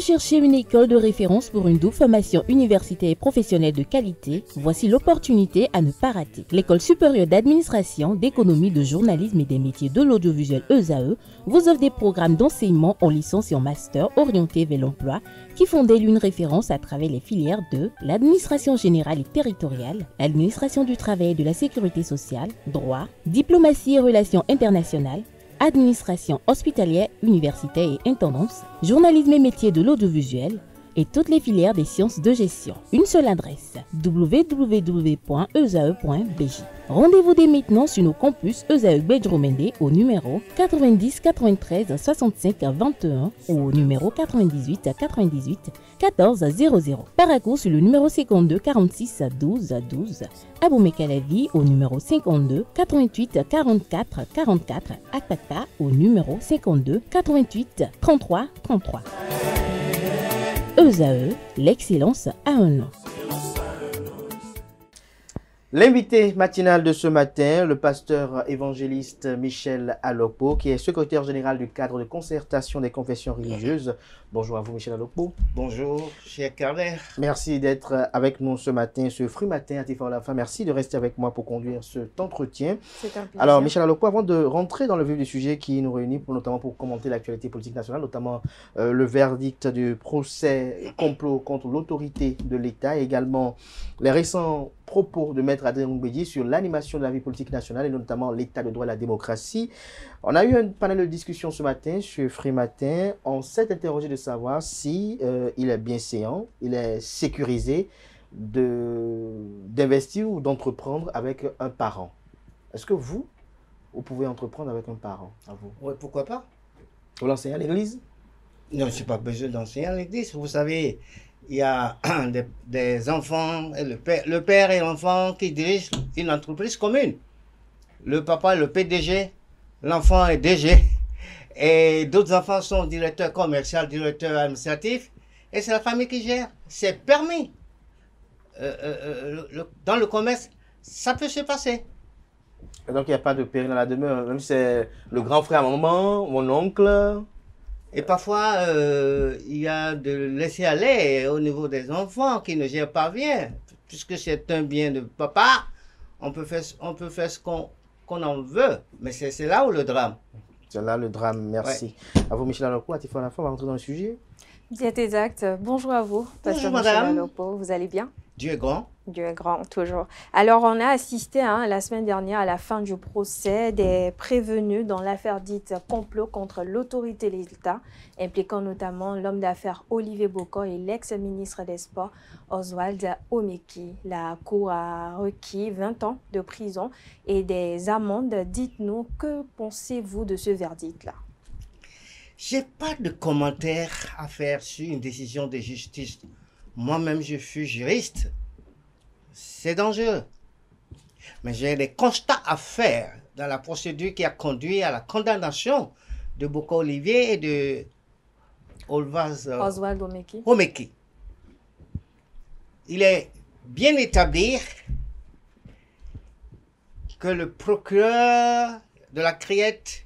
cherchez une école de référence pour une double formation universitaire et professionnelle de qualité? Voici l'opportunité à ne pas rater. L'École supérieure d'administration, d'économie, de journalisme et des métiers de l'audiovisuel ESAE vous offre des programmes d'enseignement en licence et en master orientés vers l'emploi qui font d'elle une référence à travers les filières de l'administration générale et territoriale, l'administration du travail et de la sécurité sociale, droit, diplomatie et relations internationales, administration hospitalière, universitaire et intendance, journalisme et métiers de l'audiovisuel et toutes les filières des sciences de gestion. Une seule adresse, www.esae.bj. Rendez-vous dès maintenant sur nos campus ESAE Bedjromende au numéro 90 93 65 21 ou au numéro 98 98 14 00. Paracourt sur le numéro 52 46 12 12. Aboumé-Calavi au numéro 52 88 44 44. Akpakpa au numéro 52 88 33 33. ESAE, l'excellence a un nom. L'invité matinal de ce matin, le pasteur évangéliste Michel Alokpo, qui est secrétaire général du cadre de concertation des confessions religieuses. Bonjour à vous, Michel Alokpo. Bonjour, cher Carler. Merci d'être avec nous ce matin, ce fruit matin à Tifar la fin. Merci de rester avec moi pour conduire cet entretien. C'est un plaisir. Alors, Michel Alokpo, avant de rentrer dans le vif du sujet qui nous réunit, notamment pour commenter l'actualité politique nationale, notamment le verdict du procès complot contre l'autorité de l'État et également les récents propos de Maître Adrien Mbedi sur l'animation de la vie politique nationale et notamment l'état de droit et la démocratie. On a eu un panel de discussion ce matin sur Free Matin. On s'est interrogé de savoir si il est bien séant, il est sécurisé d'investir ou d'entreprendre avec un parent. Est-ce que vous pouvez entreprendre avec un parent à vous? Oui, pourquoi pas? Vous l'enseignez à l'église? Non, je n'ai pas besoin d'enseigner à l'église. Vous savez, il y a des enfants, et le père et l'enfant qui dirigent une entreprise commune. Le papa est le PDG, l'enfant est DG, et d'autres enfants sont directeurs commerciaux, directeurs administratifs, et c'est la famille qui gère. C'est permis. Dans le commerce, ça peut se passer. Et donc il n'y a pas de péril dans la demeure, même si c'est le grand frère à maman, mon oncle. Et parfois, il y a de laisser aller au niveau des enfants qui ne gèrent pas bien. Puisque c'est un bien de papa, on peut faire ce qu'on en veut. Mais c'est là où le drame. C'est là le drame, merci. Ouais. À vous, Michel Alokpo, à Tifar la fin, on va rentrer dans le sujet. C'est exact. Bonjour à vous, Bonjour, Pasteur madame. Michel Alokpo. Vous allez bien? Dieu est grand. Dieu est grand, toujours. Alors, on a assisté la semaine dernière à la fin du procès des prévenus dans l'affaire dite complot contre l'autorité de l'État, impliquant notamment l'homme d'affaires Olivier Bokor et l'ex-ministre des Sports Oswald Omeki. La Cour a requis 20 ans de prison et des amendes. Dites-nous, que pensez-vous de ce verdict-là? J'ai pas de commentaire à faire sur une décision de justice. Moi-même, je suis juriste. C'est dangereux. Mais j'ai des constats à faire dans la procédure qui a conduit à la condamnation de Bokor Olivier et de Oswald Omeki. Il est bien établi que le procureur de la Criette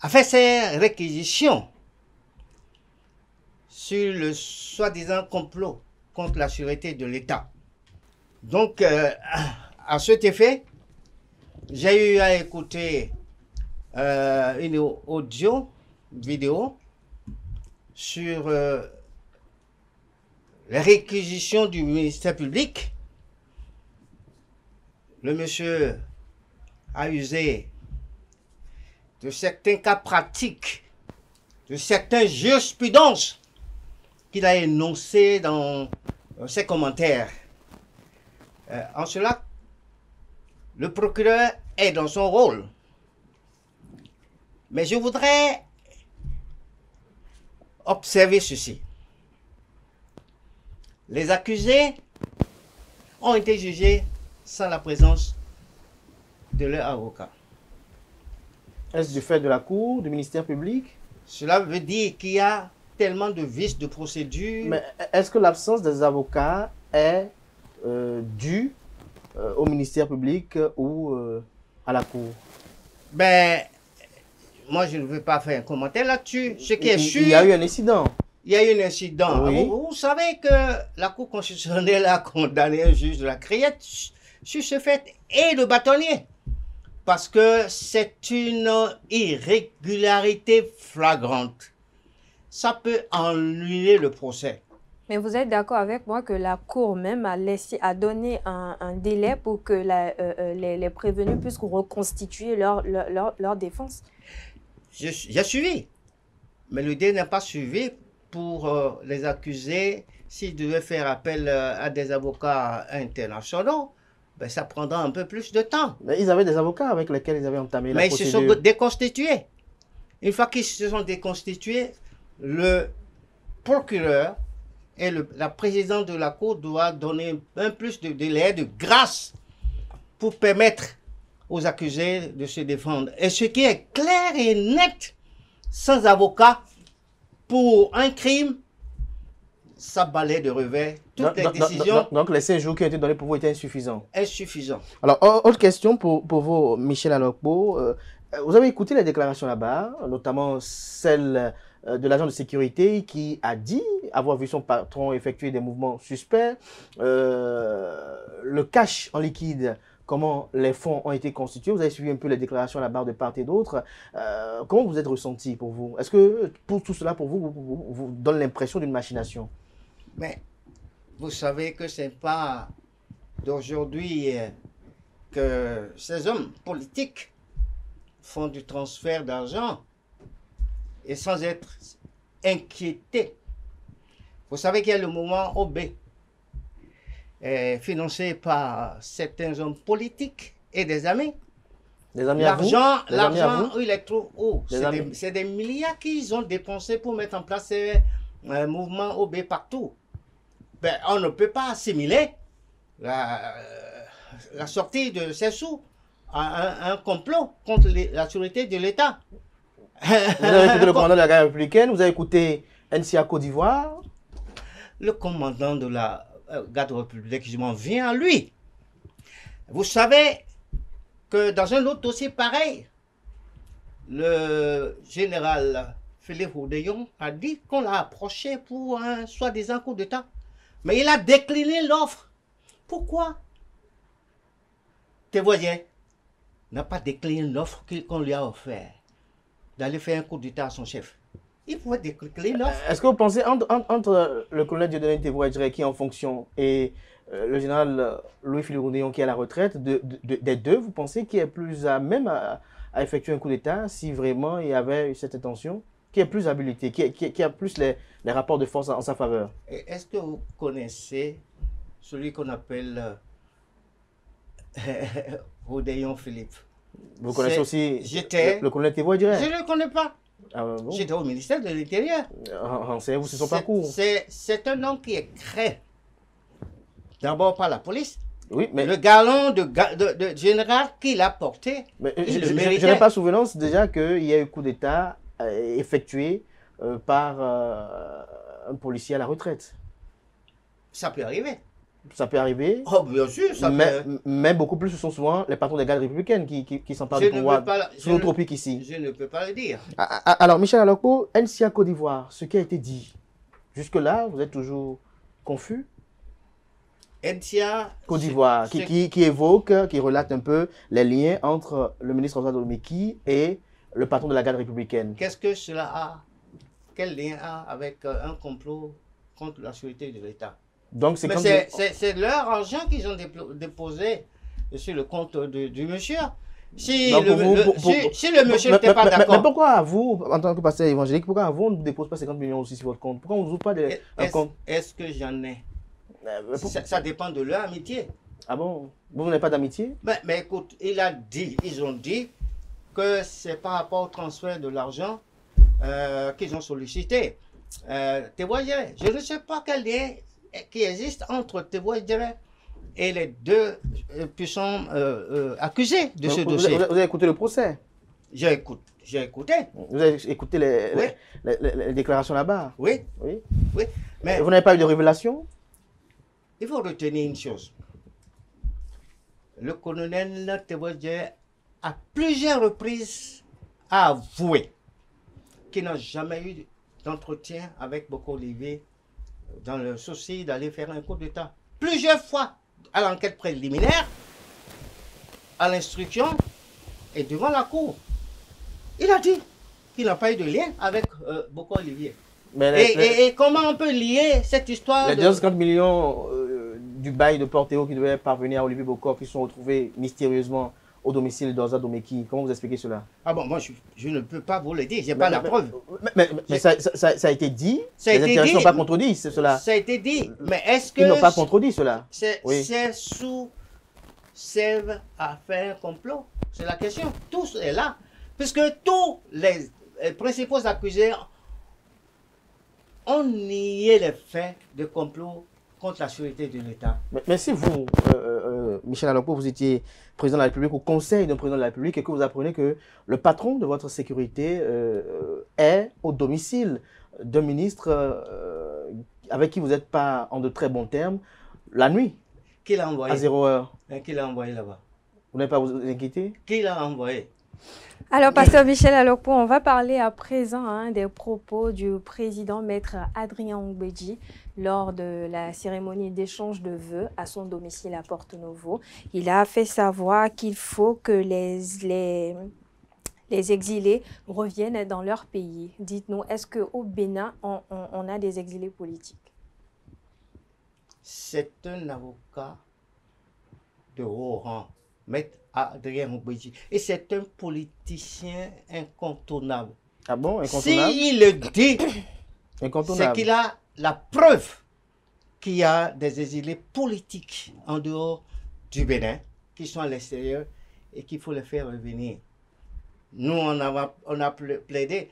a fait ses réquisitions sur le soi-disant complot contre la sûreté de l'État. Donc, à cet effet, j'ai eu à écouter une vidéo sur les réquisitions du ministère public. Le monsieur a usé de certains cas pratiques, de certaines jurisprudences qu'il a énoncées dans ses commentaires. En cela, le procureur est dans son rôle. Mais je voudrais observer ceci. Les accusés ont été jugés sans la présence de leur avocat. Est-ce du fait de la Cour, du ministère public? Cela veut dire qu'il y a tellement de vices de procédure. Mais est-ce que l'absence des avocats est due au ministère public ou à la Cour? Ben, moi je ne veux pas faire un commentaire là-dessus. Ce qui est sûr, il y a eu un incident. il y a eu un incident. Oui. Vous savez que la Cour constitutionnelle a condamné un juge de la Criette sur ce fait et le bâtonnier. Parce que c'est une irrégularité flagrante. Ça peut annuler le procès. Mais vous êtes d'accord avec moi que la Cour même a donné un délai pour que les prévenus puissent reconstituer leur défense? J'ai suivi. Mais le délai n'est pas suivi pour les accusés. S'ils devaient faire appel à des avocats internationaux, ben, ça prendra un peu plus de temps. Mais ils avaient des avocats avec lesquels ils avaient entamé la Mais procédure. ils se sont déconstitués. Une fois qu'ils se sont déconstitués, le procureur et la présidente de la Cour doit donner un plus de délai de grâce pour permettre aux accusés de se défendre. Et ce qui est clair et net, sans avocat, pour un crime, ça balaie de revers toutes les décisions. Donc les 5 jours qui ont été donnés pour vous étaient insuffisants. Insuffisants. Alors, autre question pour vous, Michel Alokpo. Vous avez écouté les déclarations là-bas, notamment celle de l'agent de sécurité qui a dit avoir vu son patron effectuer des mouvements suspects, le cash en liquide, comment les fonds ont été constitués. Vous avez suivi un peu les déclarations là-bas de part et d'autre. Comment vous êtes ressenti pour vous? Est-ce que pour tout cela, pour vous donne l'impression d'une machination? Mais vous savez que ce n'est pas d'aujourd'hui que ces hommes politiques font du transfert d'argent et sans être inquiétés. Vous savez qu'il y a le mouvement OB, financé par certains hommes politiques et des amis. Des amis à vous? L'argent, il est trop haut. Des C'est des milliards qu'ils ont dépensés pour mettre en place un mouvement OB partout. Ben, on ne peut pas assimiler la sortie de ces sous à un complot contre la sécurité de l'État. Vous avez écouté le commandant de la garde républicaine, vous avez écouté NCA Côte d'Ivoire. Le commandant de la garde républicaine, je m'en viens à lui. Vous savez que dans un autre dossier pareil, le général Philippe Oudéon a dit qu'on l'a approché pour un soi-disant coup d'État. Mais il a décliné l'offre. Pourquoi? Tes voisins n'a pas décliné l'offre qu'on lui a offert d'aller faire un coup d'État à son chef. Il pouvait décliner l'offre. Est-ce que vous pensez, entre le colonel Dieudonné Tévoadjere qui est en fonction et le général Louis-Philippe Oudéon qui est à la retraite, des deux, vous pensez qui est plus à même à effectuer un coup d'État si vraiment il y avait cette intention? Qui est plus habilité, qui a plus les rapports de force en sa faveur? Est-ce que vous connaissez celui qu'on appelle Oudéon Philippe? Vous connaissez aussi le colonel Tévoadjere? Je ne le connais pas. Ah, bon. J'étais au ministère de l'Intérieur. Renseignez-vous sur son parcours. C'est un homme qui est créé. D'abord par la police. Oui, mais le galon de général qu'il a porté, mais il le je méritait. n'ai pas souvenance déjà qu'il y a eu coup d'État effectué par un policier à la retraite. Ça peut arriver. Ça peut arriver. Oh, bien sûr, ça peut. Mais beaucoup plus, ce sont souvent les patrons des gardes républicaines qui s'emparent du pouvoir sous le tropique ici. Je ne peux pas le dire. Alors, Michel Alokpo, NCA Côte d'Ivoire, ce qui a été dit, jusque-là, vous êtes toujours confus? NCA Côte d'Ivoire, qui évoque, qui relate un peu les liens entre le ministre Oswald Olmeki et le patron de la garde républicaine. Qu'est-ce que cela a? Quel lien a avec un complot contre la sécurité de l'État? Donc c'est leur argent qu'ils ont déposé sur le compte du monsieur. Si donc le monsieur n'était pas d'accord. Mais pourquoi vous, en tant que pasteur évangélique, pourquoi vous, on ne dépose pas 50 millions aussi sur votre compte? Pourquoi on ne ouvre pas un compte? Est-ce que j'en ai? Ça dépend de leur amitié. Ah bon? Vous n'avez pas d'amitié? Mais écoute, ils ont dit que c'est par rapport au transfert de l'argent qu'ils ont sollicité. Tévoadjere, je ne sais pas quel lien qui existe entre Tévoadjere et les deux puissants accusés de ce dossier. Vous avez écouté le procès? J'ai écouté. Vous avez écouté les déclarations là-bas? Oui. Mais vous n'avez pas eu de révélation? Il faut retenir une chose. Le colonel Tévoadjere, à plusieurs reprises, a avoué qu'il n'a jamais eu d'entretien avec Boko Olivier dans le souci d'aller faire un coup d'État. Plusieurs fois à l'enquête préliminaire, à l'instruction et devant la cour. Il a dit qu'il n'a pas eu de lien avec Boko Olivier. Et comment on peut lier cette histoire les 250 millions du bail de Porteo qui devait parvenir à Olivier Bokor, qui sont retrouvés mystérieusement au domicile d'Oza Domeki. Comment vous expliquez cela? Ah bon, moi je ne peux pas vous le dire, je n'ai pas la preuve. Mais ça a été dit, les intéressés n'ont pas contredit cela. Ça a été dit, mais est-ce que... Ils n'ont pas contredit cela. C'est sous serve à faire un complot? C'est la question. Tout est là. Puisque tous les principaux accusés ont nié les faits de complot contre la sécurité de l'État. Mais si vous, Michel Alokpo, vous étiez président de la République, au conseil d'un président de la République, et que vous apprenez que le patron de votre sécurité est au domicile d'un ministre avec qui vous n'êtes pas en de très bons termes, la nuit, qui l'a envoyé? À 0 heure. Qui l'a envoyé là-bas? Vous n'avez pas à vous inquiéter? Qui l'a envoyé? Alors, pasteur Michel Alokpo, on va parler à présent des propos du président maître Adrien Ongbeji lors de la cérémonie d'échange de vœux à son domicile à Porto-Novo. Il a fait savoir qu'il faut que les exilés reviennent dans leur pays. Dites-nous, est-ce qu'au Bénin, on a des exilés politiques? C'est un avocat de haut rang, maître Adrien Ongbeji. Et c'est un politicien incontournable. Ah bon, incontournable? S'il le dit, incontournable, c'est qu'il a la preuve qu'il y a des exilés politiques en dehors du Bénin, qui sont à l'extérieur et qu'il faut les faire revenir. Nous, on a plaidé,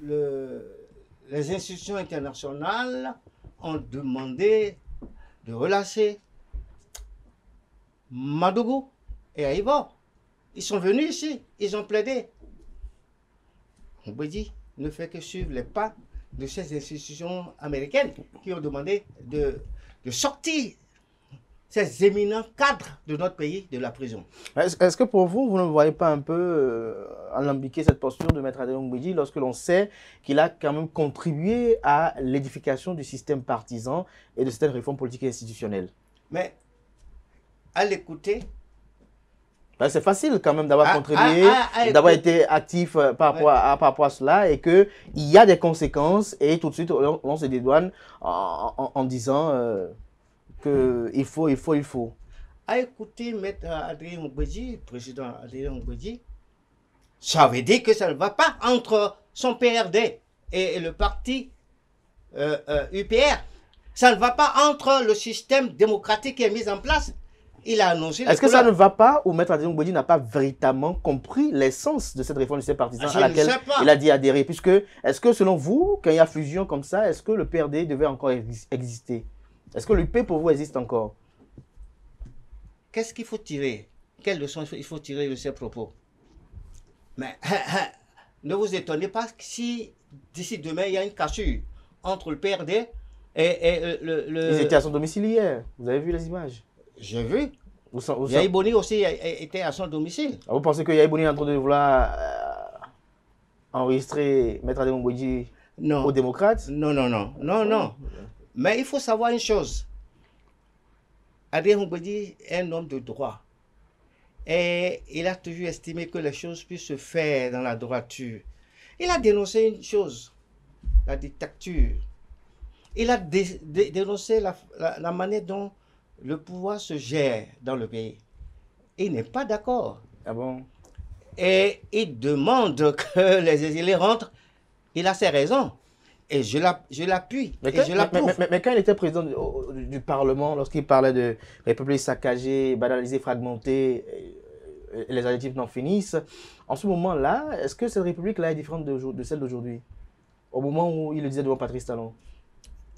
les institutions internationales ont demandé de relâcher Madougou et Aïbor. Ils sont venus ici, ils ont plaidé. Ongbeji ne fait que suivre les pas de ces institutions américaines qui ont demandé de sortir ces éminents cadres de notre pays de la prison. Est-ce que pour vous, vous ne voyez pas un peu alambiquer cette posture de maître Adrien Ongbeji lorsque l'on sait qu'il a quand même contribué à l'édification du système partisan et de certaines réformes politiques et institutionnelles? Mais à l'écouter, c'est facile quand même d'avoir contribué, d'avoir été actif par rapport à cela, et qu'il y a des conséquences, et tout de suite on se dédouane en disant qu'il faut. À écouter maître Adrien Ongbeji, président Adrien Ongbeji, ça veut dire que ça ne va pas entre son PRD et le parti UPR. Ça ne va pas entre le système démocratique qui est mis en place. Il a annoncé... Est-ce que ça ne va pas, ou maître Adrien Ongbeji n'a pas véritablement compris l'essence de cette réforme du système partisan à laquelle il a dit adhérer? Puisque, est-ce que selon vous, quand il y a fusion comme ça, est-ce que le PRD devait encore exister? Est-ce que l'UP pour vous existe encore? Qu'est-ce qu'il faut tirer? Quelle leçon il faut tirer de ces propos? Mais ne vous étonnez pas si d'ici demain il y a une cassure entre le PRD et le... Ils étaient à son domicile hier, vous avez vu les images? J'ai vu. Yahi Boni aussi était à son domicile. Vous pensez que Yahi Boni est en train de vouloir enregistrer maître Adrien Ongbeji aux démocrates? Non. Mais il faut savoir une chose. Adrien Ongbeji est un homme de droit. Et il a toujours estimé que les choses puissent se faire dans la droiture. Il a dénoncé une chose, la dictature. Il a dénoncé la manière dont le pouvoir se gère dans le pays. Il n'est pas d'accord. Ah bon? Et il demande que les exilés rentrent. Il a ses raisons. Et je l'appuie. Mais quand il était président du Parlement, lorsqu'il parlait de république saccagée, banalisée, fragmentée, les adjectifs n'en finissent, en ce moment-là, est-ce que cette république-là est différente de celle d'aujourd'hui? Au moment où il le disait devant Patrice Talon.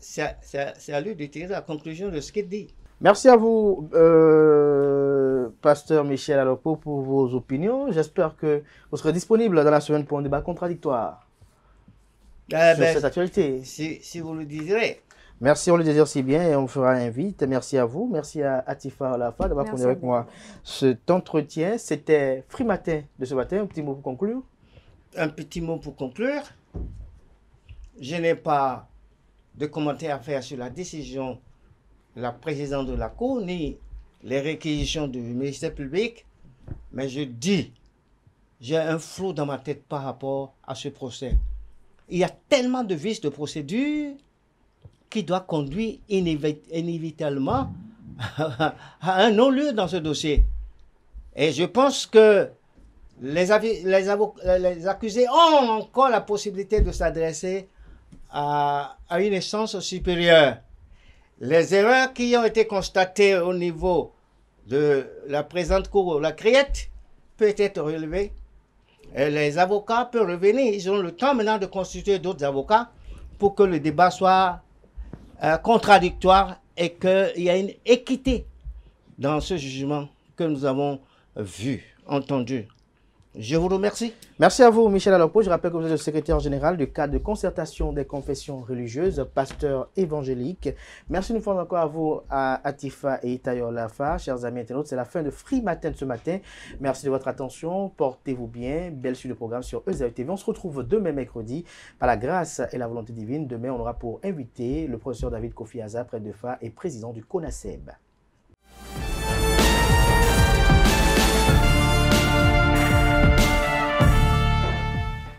C'est à lui de tirer la conclusion de ce qu'il dit. Merci à vous, pasteur Michel Alokpo, pour vos opinions. J'espère que vous serez disponible dans la semaine pour un débat contradictoire sur cette actualité. Si vous le désirez. Merci, on le désire si bien et on fera invite. Merci à vous. Merci à Atifa Olafa d'avoir conduit avec moi cet entretien. C'était Free Matin de ce matin. Un petit mot pour conclure. Un petit mot pour conclure. je n'ai pas de commentaire à faire sur la décision de la présidente de la Cour, ni les réquisitions du ministère public, mais je dis, j'ai un flou dans ma tête par rapport à ce procès. Il y a tellement de vices de procédure qui doivent conduire inévitablement à un non-lieu dans ce dossier. Et je pense que les accusés ont encore la possibilité de s'adresser à une instance supérieure. Les erreurs qui ont été constatées au niveau de la présente cour, la criette, peut être relevée. Et les avocats peuvent revenir. Ils ont le temps maintenant de constituer d'autres avocats pour que le débat soit contradictoire et qu'il y ait une équité dans ce jugement que nous avons vu, entendu. Je vous remercie. Merci à vous, Michel Alopo. Je rappelle que vous êtes le secrétaire général du cadre de concertation des confessions religieuses, pasteur évangélique. Merci une fois encore à vous, à Atifa et Tayor Lafa. Chers amis internautes, c'est la fin de Free Matin de ce matin. Merci de votre attention. Portez-vous bien. Belle suite de programme sur EZAE TV. On se retrouve demain mercredi. Par la grâce et la volonté divine, demain, on aura pour invité le professeur David Kofi Aza, prêtre de Fa et président du CONASEB.